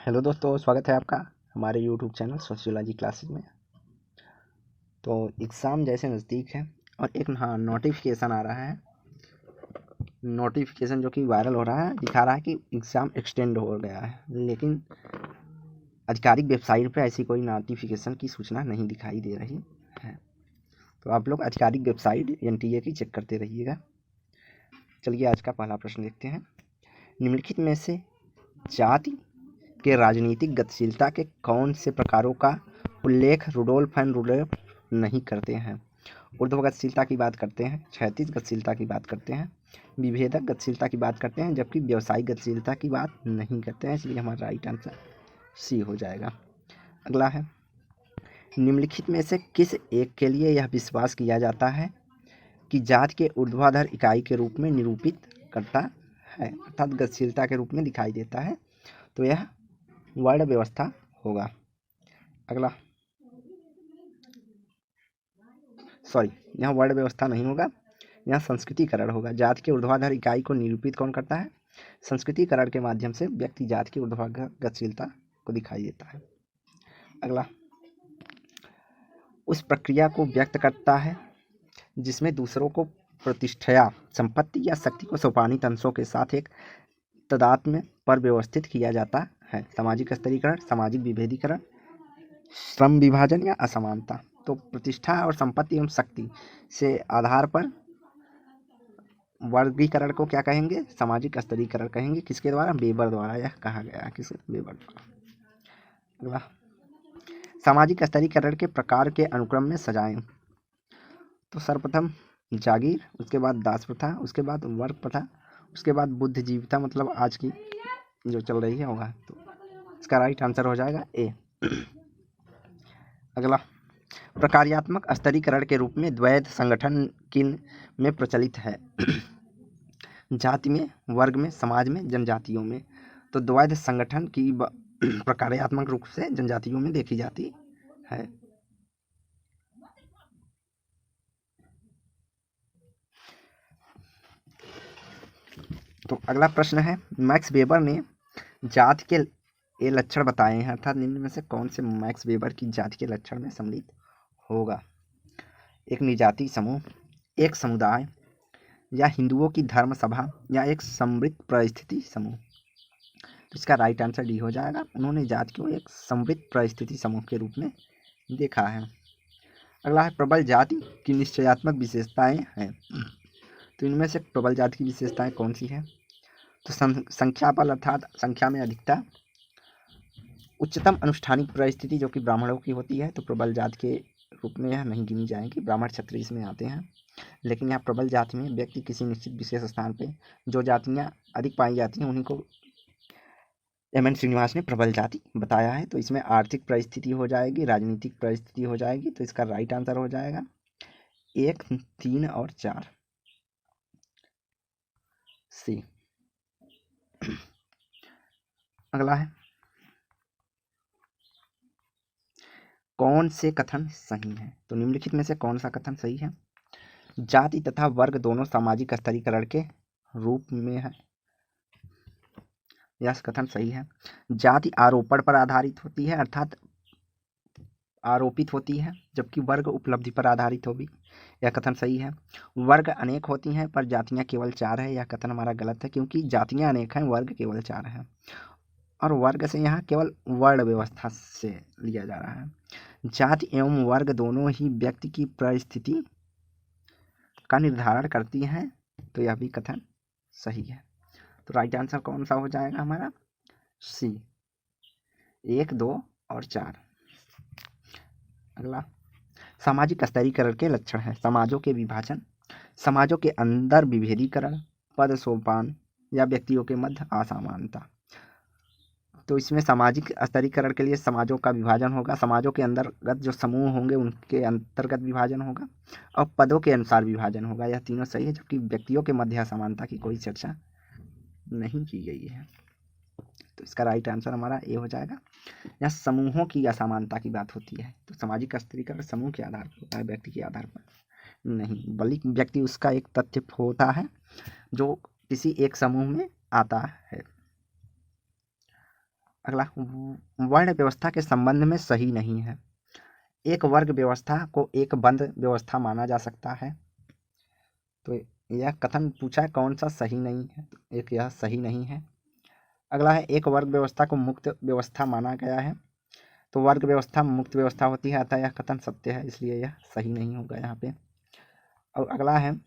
Hello दोस्तों, स्वागत है आपका हमारे यूट्यूब चैनल सोशियोलॉजी क्लासेस में। तो एग्ज़ाम जैसे नज़दीक है और एक नोटिफिकेशन आ रहा है। नोटिफिकेशन जो कि वायरल हो रहा है, दिखा रहा है कि एग्ज़ाम एक्सटेंड हो गया है, लेकिन आधिकारिक वेबसाइट पर ऐसी कोई नोटिफिकेशन की सूचना नहीं दिखाई दे रही है। तो आप लोग आधिकारिक वेबसाइट NTA की चेक करते रहिएगा। चलिए आज का पहला प्रश्न देखते हैं। निम्नलिखित में से जाति के राजनीतिक गतिशीलता के कौन से प्रकारों का उल्लेख रुडोल्फ एंड रुडोल्फ नहीं करते हैं? ऊर्ध्व गतिशीलता की बात करते हैं, क्षैतिज गतिशीलता की बात करते हैं, विभेदक गतिशीलता की बात करते हैं, जबकि व्यावसायिक गतिशीलता की बात नहीं करते हैं। इसलिए हमारा राइट आंसर सी हो जाएगा। अगला है, निम्नलिखित में से किस एक के लिए यह विश्वास किया जाता है कि जाति के ऊर्ध्वाधर इकाई के रूप में निरूपित करता है, अर्थात गतिशीलता के रूप में दिखाई देता है? तो यह वर्ण व्यवस्था होगा। अगला, सॉरी, यहाँ वर्ण व्यवस्था नहीं होगा, यहाँ संस्कृतिकरण होगा। जाति के ऊर्ध्वाधर इकाई को निरूपित कौन करता है? संस्कृतिकरण के माध्यम से व्यक्ति जाति की ऊर्ध्वाधर गतिशीलता को दिखाई देता है। अगला, उस प्रक्रिया को व्यक्त करता है जिसमें दूसरों को प्रतिष्ठा, संपत्ति या शक्ति को सोपानित अंशों के साथ एक तादात्म्य पर व्यवस्थित किया जाता है। सामाजिक स्तरीकरण, सामाजिक विभेदीकरण, श्रम विभाजन या असमानता। तो प्रतिष्ठा और संपत्ति एवं शक्ति से आधार पर वर्गीकरण को क्या कहेंगे? सामाजिक स्तरीकरण कहेंगे। किसके द्वारा? वेबर द्वारा यह कहा गया। किस? वेबर द्वारा। अगला, सामाजिक स्तरीकरण के प्रकार के अनुक्रम में सजाएं। तो सर्वप्रथम जागीर, उसके बाद दास प्रथा, उसके बाद वर्ग प्रथा, उसके बाद बुद्धिजीविता, मतलब आज की जो चल रही है होगा। तो इसका राइट आंसर हो जाएगा ए। अगला, प्रकार्यात्मक स्तरीकरण के रूप में द्वैध संगठन किन में प्रचलित है? जाति में, वर्ग में, समाज में, जनजातियों में। तो द्वैध संगठन की प्रकार्यात्मक रूप से जनजातियों में देखी जाती है। तो अगला प्रश्न है, मैक्स वेबर ने जाति के ये लक्षण बताए हैं, अर्थात निम्न में से कौन से मैक्स वेबर की जाति के लक्षण में सम्मिलित होगा? एक निजाति समूह, एक समुदाय, या हिंदुओं की धर्म सभा, या एक समृद्ध परिस्थिति समूह। तो इसका राइट आंसर डी हो जाएगा। उन्होंने जाति को एक समृद्ध परिस्थिति समूह के रूप में देखा है। अगला है, प्रबल जाति की निश्चयात्मक विशेषताएं हैं। तो इनमें से प्रबल जाति की विशेषताएं कौन सी है? तो संख्या बल, अर्थात संख्या में अधिकता, उच्चतम अनुष्ठानिक परिस्थिति जो कि ब्राह्मणों की होती है, तो प्रबल जाति के रूप में यह नहीं गिनी जाएगी। ब्राह्मण क्षत्रिय इसमें आते हैं। लेकिन यहाँ प्रबल जाति में व्यक्ति किसी निश्चित विशेष स्थान पे जो जातियाँ अधिक पाई जाती हैं उन्हीं को M.N. श्रीनिवास ने प्रबल जाति बताया है। तो इसमें आर्थिक परिस्थिति हो जाएगी, राजनीतिक परिस्थिति हो जाएगी। तो इसका राइट आंसर हो जाएगा 1, 3 और 4 सी। अगला है, कौन से कथन सही है? तो निम्नलिखित में से कौन सा कथन सही है? जाति तथा वर्ग दोनों सामाजिक स्तरीकरण के रूप में है। यह कथन सही है। जाति आरोपण पर आधारित होती है, अर्थात आरोपित होती है, जबकि वर्ग उपलब्धि पर आधारित होगी। यह कथन सही है। वर्ग अनेक होती हैं पर जातियां केवल 4 है। यह कथन हमारा गलत है, क्योंकि जातियां अनेक हैं, वर्ग केवल 4 है। और वर्ग से यहाँ केवल वर्ण व्यवस्था से लिया जा रहा है। जाति एवं वर्ग दोनों ही व्यक्ति की परिस्थिति का निर्धारण करती हैं। तो यह भी कथन सही है। तो राइट आंसर कौन सा हो जाएगा हमारा? सी, 1, 2 और 4। अगला, सामाजिक स्तरीकरण के लक्षण है। समाजों के विभाजन, समाजों के अंदर विभेदीकरण, पद सोपान, या व्यक्तियों के मध्य असमानता। तो इसमें सामाजिक स्तरीकरण के लिए समाजों का विभाजन होगा, समाजों के अंतर्गत जो समूह होंगे उनके अंतर्गत विभाजन होगा, और पदों के अनुसार विभाजन होगा। यह तीनों सही है, जबकि व्यक्तियों के मध्य असमानता की कोई चर्चा नहीं की गई है। तो इसका राइट आंसर हमारा ए हो जाएगा। यहाँ समूहों की असमानता की बात होती है। तो सामाजिक स्तरीकरण समूह के आधार पर होता है, व्यक्ति के आधार पर नहीं, बल्कि व्यक्ति उसका एक तथ्य होता है जो किसी एक समूह में आता है। अगला, वर्ण व्यवस्था के संबंध में सही नहीं है। एक वर्ग व्यवस्था को एक बंद व्यवस्था माना जा सकता है। तो यह कथन पूछा है कौन सा सही नहीं है, तो एक यह सही नहीं है। अगला है, एक वर्ग व्यवस्था को मुक्त व्यवस्था माना गया है। तो वर्ग व्यवस्था मुक्त व्यवस्था होती है, अतः यह कथन सत्य है, इसलिए यह सही नहीं होगा यहाँ पे। और अगला है,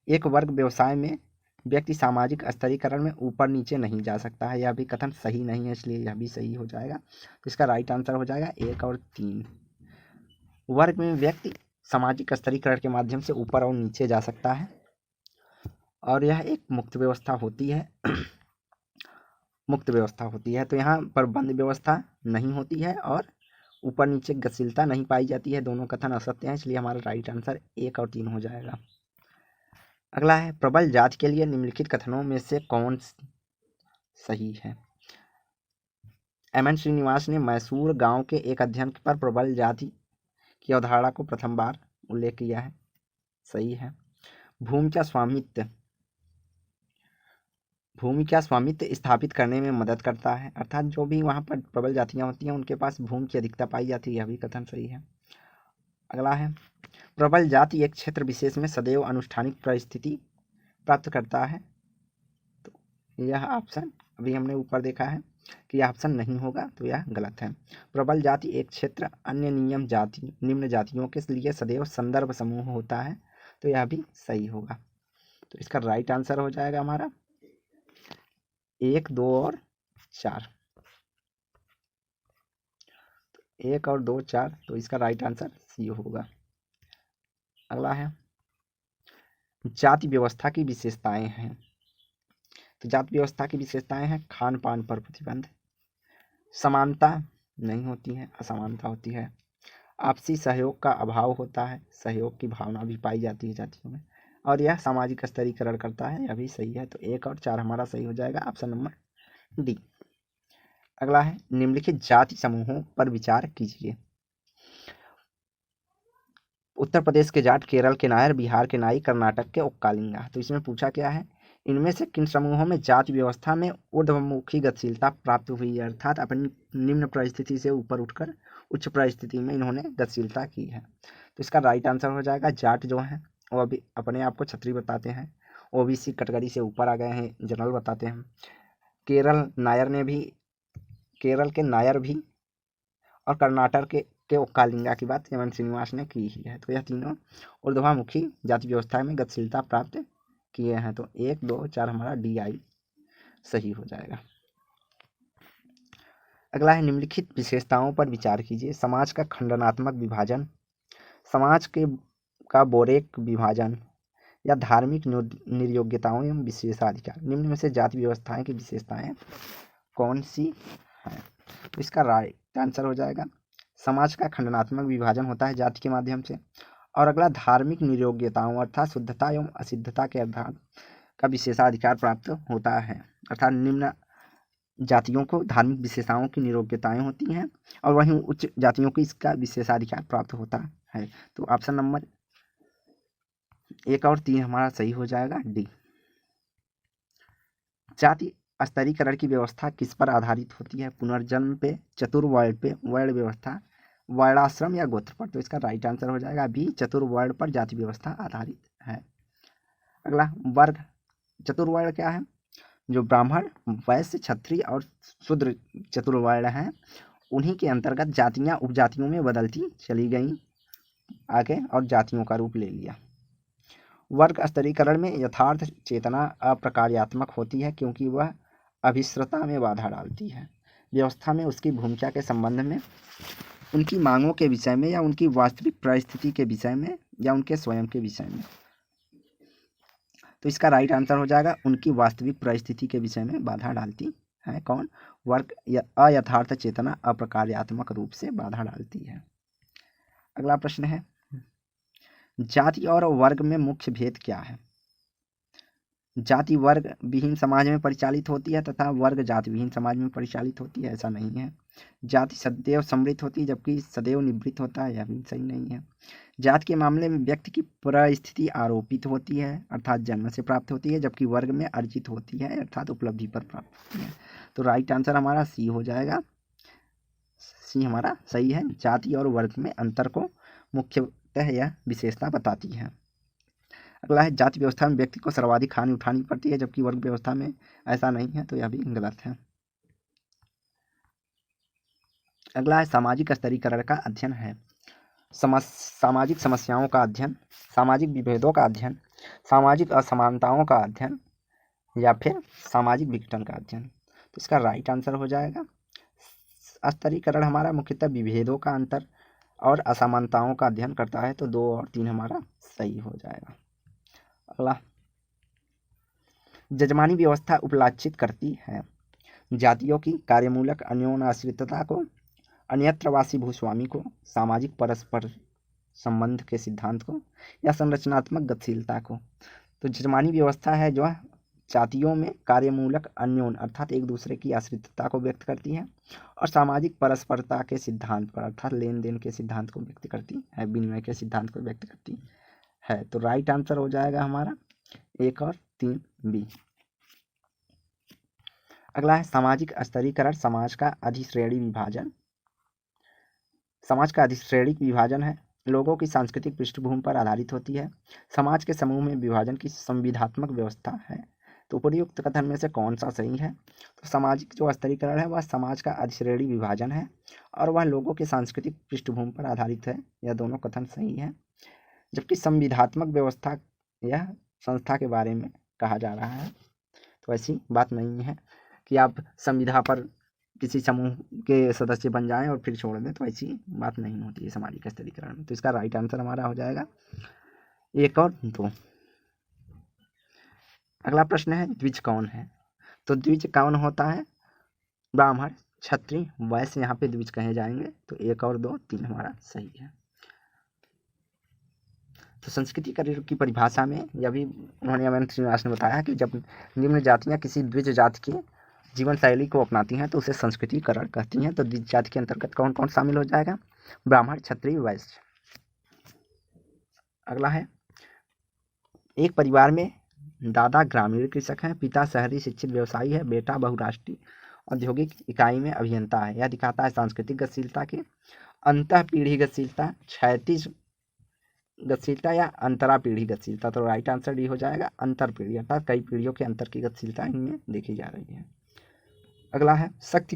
एक वर्ग व्यवसाय में व्यक्ति सामाजिक स्तरीकरण में ऊपर नीचे नहीं जा सकता है, यह भी कथन सही नहीं है, इसलिए यह भी सही हो जाएगा। तो इसका राइट आंसर हो जाएगा 1 और 3। वर्ग में व्यक्ति सामाजिक स्तरीकरण के माध्यम से ऊपर और नीचे जा सकता है, और यह एक मुक्त व्यवस्था होती है मुक्त व्यवस्था होती है। तो यहाँ पर बंद व्यवस्था नहीं होती है और ऊपर नीचे गतिशीलता नहीं पाई जाती है, दोनों कथन असत्य हैं, इसलिए हमारा राइट आंसर 1 और 3 हो जाएगा। अगला है, प्रबल जाति के लिए निम्नलिखित कथनों में से कौन सही है। एम.एन. श्रीनिवास ने मैसूर गांव के एक अध्ययन पर प्रबल जाति की अवधारणा को प्रथम बार उल्लेख किया है, सही है। भूमि का स्वामित्व स्थापित करने में मदद करता है, अर्थात जो भी वहाँ पर प्रबल जातियाँ होती हैं उनके पास भूमि की अधिकता पाई जाती है, यह भी कथन सही है। अगला है, प्रबल जाति एक क्षेत्र विशेष में सदैव अनुष्ठानिक परिस्थिति प्राप्त करता है। तो यह ऑप्शन अभी हमने ऊपर देखा है कि यह ऑप्शन नहीं होगा, तो यह गलत है। प्रबल जाति एक क्षेत्र अन्य निम्न जातियों के लिए सदैव संदर्भ समूह होता है, तो यह भी सही होगा। तो इसका राइट आंसर हो जाएगा हमारा 1, 2 और 4। 1 और 2, 4, तो इसका राइट आंसर सी होगा। अगला है, जाति व्यवस्था की विशेषताएं हैं। तो जाति व्यवस्था की विशेषताएं हैं, खान पान पर प्रतिबंध, समानता नहीं होती है, असमानता होती है, आपसी सहयोग का अभाव होता है, सहयोग की भावना भी पाई जाती है जातियों में, और यह सामाजिक स्तरीकरण करता है, यह भी सही है। तो 1 और 4 हमारा सही हो जाएगा, ऑप्शन नंबर डी। अगला है, निम्नलिखित जाति समूहों पर विचार कीजिए। उत्तर प्रदेश के जाट, केरल के नायर, बिहार के नाई, कर्नाटक के उक्कालिंगा। तो इसमें पूछा क्या है, इनमें से किन समूहों में जाति व्यवस्था में ऊर्ध्वमुखी गतिशीलता प्राप्त हुई है, अर्थात अपनी निम्न परिस्थिति से ऊपर उठकर उच्च परिस्थिति में इन्होंने गतिशीलता की है। तो इसका राइट आंसर हो जाएगा, जाट जो हैं वो अभी अपने आप को छत्री बताते हैं, ओबीसी कैटेगरी से ऊपर आ गए हैं, जनरल बताते हैं। केरल के नायर भी और कर्नाटक के उक्कालिंगा की बात एम.एन. श्रीनिवास ने की ही है। तो यह तीनों ऊर्ध्वमुखी जाति व्यवस्था में गतिशीलता प्राप्त किए हैं। तो 1, 2, 4 हमारा DI सही हो जाएगा। अगला है, निम्नलिखित विशेषताओं पर विचार कीजिए। समाज का खंडनात्मक विभाजन, समाज का बोरेक विभाजन, या धार्मिक निर्योग्यताओं एवं विशेषाधिकार। निम्न में से जाति व्यवस्थाएं की विशेषताएं कौन सी हैं। तो इसका राइट आंसर हो जाएगा, समाज का खंडनात्मक विभाजन होता है जाति के माध्यम से। और अगला, धार्मिक निर्योग्यताओं अर्थात शुद्धता एवं असिद्धता के आधार का विशेषाधिकार प्राप्त होता है, अर्थात निम्न जातियों को धार्मिक विशेषताओं की नियोग्यताएं होती हैं और वहीं उच्च जातियों को इसका विशेषाधिकार प्राप्त होता है। तो ऑप्शन नंबर 1 और 3 हमारा सही हो जाएगा, डी। जाति स्तरीकरण की व्यवस्था किस पर आधारित होती है, पुनर्जन्म पे, चतुर्वर्ण पे, वर्ण व्यवस्था, वर्णाश्रम या गोत्र पर। तो इसका राइट आंसर हो जाएगा बी, चतुर्वर्ण पर जाति व्यवस्था आधारित है। अगला, वर्ग चतुर्वर्ण क्या है, जो ब्राह्मण, वैश्य, क्षत्रिय और शूद्र चतुर्वर्ण हैं उन्हीं के अंतर्गत जातियां उपजातियों में बदलती चली गई आगे और जातियों का रूप ले लिया। वर्ग स्तरीकरण में यथार्थ चेतना अप्रकार्यात्मक होती है क्योंकि वह अभिश्रता में बाधा डालती है, व्यवस्था में उसकी भूमिका के संबंध में, उनकी मांगों के विषय में, या उनकी वास्तविक परिस्थिति के विषय में, या उनके स्वयं के विषय में। तो इसका राइट आंसर हो जाएगा, उनकी वास्तविक परिस्थिति के विषय में बाधा डालती है। कौन, वर्ग अयथार्थ चेतना अप्रकार्यात्मक रूप से बाधा डालती है। अगला प्रश्न है, जाति और वर्ग में मुख्य भेद क्या है। जाति वर्ग विहीन समाज में परिचालित होती है तथा वर्ग जाति विहीन समाज में परिचालित होती है, ऐसा नहीं है। जाति सदैव समृद्ध होती है जबकि सदैव निवृत्त होता है, यह भी सही नहीं है। जाति के मामले में व्यक्ति की परिस्थिति आरोपित होती है अर्थात जन्म से प्राप्त होती है, जबकि वर्ग में अर्जित होती है अर्थात उपलब्धि पर प्राप्त होती है। तो राइट आंसर हमारा सी हो जाएगा। सी हमारा सही है। जाति और वर्ग में अंतर को मुख्यतः यह विशेषता बताती है। अगला है, जाति व्यवस्था में व्यक्ति को सर्वाधिक हानि उठानी पड़ती है जबकि वर्ग व्यवस्था में ऐसा नहीं है, तो यह भी गलत है। अगला है, सामाजिक स्तरीकरण का अध्ययन है। सामाजिक समस्याओं का अध्ययन, सामाजिक विभेदों का अध्ययन, सामाजिक असमानताओं का अध्ययन या फिर सामाजिक विघटन का अध्ययन। तो इसका राइट आंसर हो जाएगा, स्तरीकरण हमारा मुख्यतः विभेदों का अंतर और असमानताओं का अध्ययन करता है, तो 2 और 3 हमारा सही हो जाएगा। अगला, जजमानी व्यवस्था उपलक्षित करती है जातियों की कार्यमूलक अन्योन्याश्रितता को, अन्यत्रवासी भूस्वामी को, सामाजिक परस्पर संबंध के सिद्धांत को या संरचनात्मक गतिशीलता को। तो जजमानी व्यवस्था है जो जातियों में कार्यमूलक अन्योन अर्थात एक दूसरे की आश्रितता को व्यक्त करती है और सामाजिक परस्परता के सिद्धांत पर अर्थात लेन देन के सिद्धांत को व्यक्त करती है, विनिमय के सिद्धांत को व्यक्त करती है। तो राइट आंसर हो जाएगा हमारा 1 और 3 बी। अगला है, सामाजिक स्तरीकरण समाज का अधिश्रेणी विभाजन। समाज का अधिश्रेणी विभाजन है लोगों की सांस्कृतिक पृष्ठभूमि पर आधारित होती है। समाज के समूह में विभाजन की संविधात्मक व्यवस्था है। तो उपयुक्त कथन में से कौन सा सही है? तो सामाजिक जो स्तरीकरण है वह समाज का अधिश्रेणी विभाजन है और वह लोगों के सांस्कृतिक पृष्ठभूमि पर आधारित है। यह दोनों कथन सही है। जबकि संविधात्मक व्यवस्था यह संस्था के बारे में कहा जा रहा है। तो ऐसी बात नहीं है कि आप संविधा पर किसी समूह के सदस्य बन जाएं और फिर छोड़ दें, तो ऐसी बात नहीं होती है सामाजिक स्तरीकरण में। तो इसका राइट आंसर हमारा हो जाएगा 1 और 2। अगला प्रश्न है, द्विज कौन है? तो द्विज कौन होता है? ब्राह्मण, क्षत्रिय, वैश्य यहाँ पे द्विज कहे जाएंगे। तो 1 और 2, 3 हमारा सही है। तो संस्कृति की परिभाषा में यह भी उन्होंने अमरेंद्र श्रीनिवास ने बताया कि जब निम्न जातियाँ किसी द्विज जाति की जीवन शैली को अपनाती हैं तो उसे संस्कृतिकरण कहती हैं। तो द्विज जाति के अंतर्गत कौन कौन शामिल हो जाएगा? ब्राह्मण, क्षत्रिय, वैश्य। अगला है, एक परिवार में दादा ग्रामीण कृषक हैं, पिता शहरी शिक्षित व्यवसायी है, बेटा बहुराष्ट्रीय औद्योगिक इकाई में अभियंता है। यह दिखाता है सांस्कृतिक गतिशीलता की अंतः पीढ़ी गतिशीलता, क्षैतिज गतिशीलता या अंतरा पीढ़ी गतिशीलता। तो राइट आंसर डी हो जाएगा, अंतर पीढ़ी अर्थात कई पीढ़ियों के अंतर की गतिशीलता इनमें देखी जा रही है। अगला है, शक्ति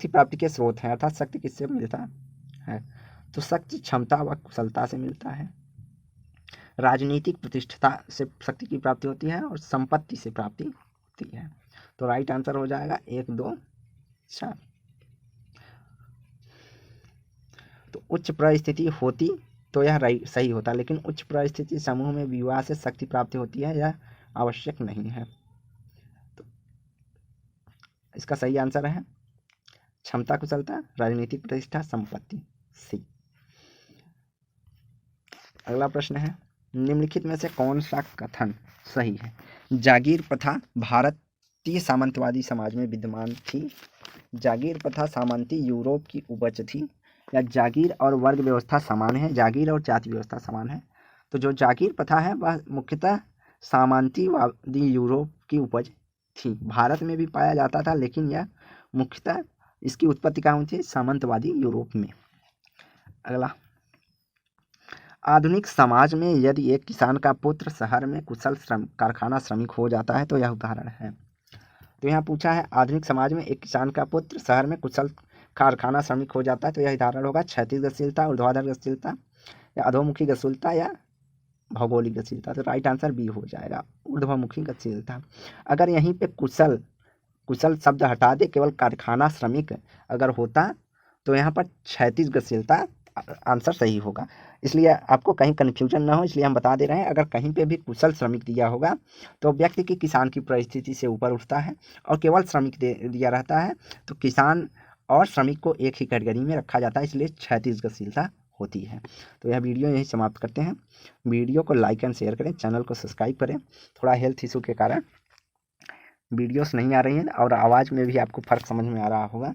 प्राप्ति के स्रोत हैं अर्थात शक्ति किससे मिलता है? तो शक्ति क्षमता व कुशलता से मिलता है। राजनीतिक प्रतिष्ठता से शक्ति की प्राप्ति होती है और संपत्ति से प्राप्ति होती है। तो राइट आंसर हो जाएगा 1, 2, 4। तो उच्च परिस्थिति होती तो यह सही होता, लेकिन उच्च परिस्थिति समूह में विवाह से शक्ति प्राप्ति होती है, यह आवश्यक नहीं है। तो इसका सही आंसर है क्षमता, कुशलता, राजनीतिक प्रतिष्ठा, संपत्ति, सी। अगला प्रश्न है, निम्नलिखित में से कौन सा कथन सही है? जागीर प्रथा भारतीय सामंतवादी समाज में विद्यमान थी, जागीर प्रथा सामंती यूरोप की उपज थी, या जागीर और वर्ग व्यवस्था समान है, जागीर और जाति व्यवस्था समान है। तो जो जागीर प्रथा है वह मुख्यतः सामंतीवादी यूरोप की उपज थी। भारत में भी पाया जाता था, लेकिन यह मुख्यतः इसकी उत्पत्ति कहाँ हुई थी? सामंतवादी यूरोप में। अगला, आधुनिक समाज में यदि एक किसान का पुत्र शहर में कुशल कारखाना श्रमिक हो जाता है तो यह उदाहरण है। तो यहाँ पूछा है, आधुनिक समाज में एक किसान का पुत्र शहर में कुशल कारखाना श्रमिक हो जाता है, तो यह उदाहरण होगा क्षैतिज गतिशीलता, ऊर्ध्वाधर गतिशीलता या अधोमुखी गतिशीलता या भौगोलिक गतिशीलता। तो राइट आंसर बी हो जाएगा, ऊर्ध्वमुखी गतिशीलता। अगर यहीं पे कुशल शब्द हटा दे, केवल कारखाना श्रमिक अगर होता तो यहाँ पर क्षैतिज गतिशीलता आंसर सही होगा। इसलिए आपको कहीं कन्फ्यूजन ना हो, इसलिए हम बता दे रहे हैं। अगर कहीं पे भी कुशल श्रमिक दिया होगा तो व्यक्ति की किसान की परिस्थिति से ऊपर उठता है, और केवल श्रमिक दिया रहता है तो किसान और श्रमिक को एक ही कैटेगरी में रखा जाता है, इसलिए क्षैतिज गतिशीलता होती है। तो यह वीडियो यहीं समाप्त करते हैं। वीडियो को लाइक एंड शेयर करें, चैनल को सब्सक्राइब करें। थोड़ा हेल्थ इशू के कारण वीडियोस नहीं आ रही हैं और आवाज़ में भी आपको फ़र्क समझ में आ रहा होगा।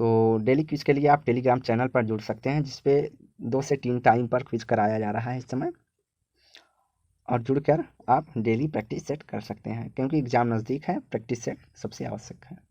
तो डेली क्विज के लिए आप टेलीग्राम चैनल पर जुड़ सकते हैं, जिसपे 2 से 3 टाइम पर क्विज कराया जा रहा है इस समय। और जुड़कर आप डेली प्रैक्टिस सेट कर सकते हैं, क्योंकि एग्ज़ाम नज़दीक है, प्रैक्टिस सेट सबसे आवश्यक है।